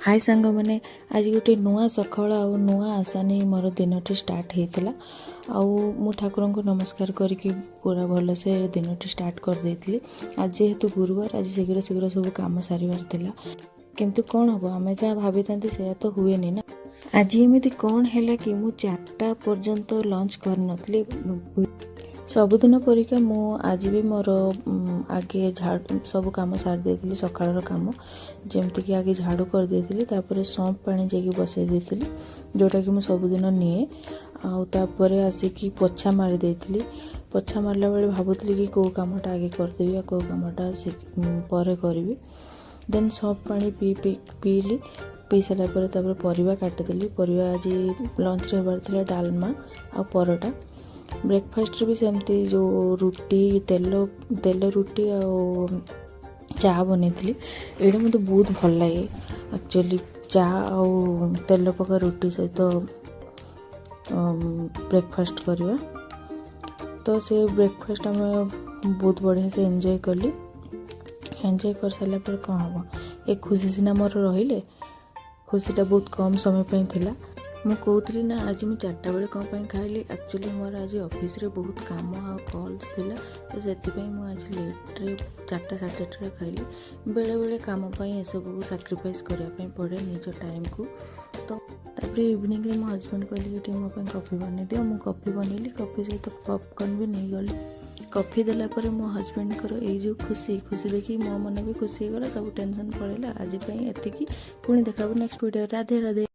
हाय सांग मैंने आज गोटे नुआ सकाल आ नुआ आशा नहीं मोर दिनटी स्टार्ट होता मु ठाकुर को नमस्कार करके पूरा भल से दिनटी स्टार्ट कर देती। आज जेहेतु गुरुवार आज शीघ्र शीघ्र सब कम सारिबार थिला किंतु कौन हम आम जहाँ भाभी था से तो हुए ना। आज एमती कौन है कि मु 4टा पर्यंत लंच कर नी सबुदिन परिका मु आज भी मोर आगे झाड़ू सब कम सारी देती सकाळ कम जमती कि आगे झाड़ू कर देती तापर सौंप पानी जाकि बसई देती जोटा कि मु सबुदिन निए आउे आसिकी पोछा मारी देती। पोछा मारला बेले भावुली कि कौ कमटा आगे करदेवी कौ कमटा पर करी देन सौंप पानी पीली पी सारापर परिवा काटिदेली। परिवा आज लंच होबार डालमा आ परोटा ब्रेकफास्ट भी सेमती जो रुटी तेल रुटी आ चा बनई ये मत बहुत भल लगे एक्चुअली चा आ तेल पका रुटी सहित ब्रेकफास्ट करवा तो से ब्रेकफास्ट आम बहुत बढ़िया से एंजॉय कली। एंजॉय कर सारा पर कौन हम ए खुशी सिना मोर रहिले खुशीटा बहुत कम समय पे थिला। मु कहूली ना आज मैं 4टा बेले कौन पर खाइली एक्चुअली मोर आज ऑफिस रे बहुत काम आ कॉल्स थिला तो से आज लेट्रे 4टा 4:30 खाइली। बेले बेले काम ये सब को सैक्रिफाइस करने पड़े निज टाइम को। तो तापर इवनिंग रे मो हस्बैंड कहले कि मो कॉफी बन दियो मु कॉफी बनैली कॉफी सहित पॉपकॉर्न भी नहीं गली। कॉफी देला पर मो हस्बैंड कर ये जो खुशी खुशी देखी मो मन भी खुशी होगा सब टेंशन पड़ेगा। आज एति पुणी देखा नेक्स्ट वीडियो। राधे राधे।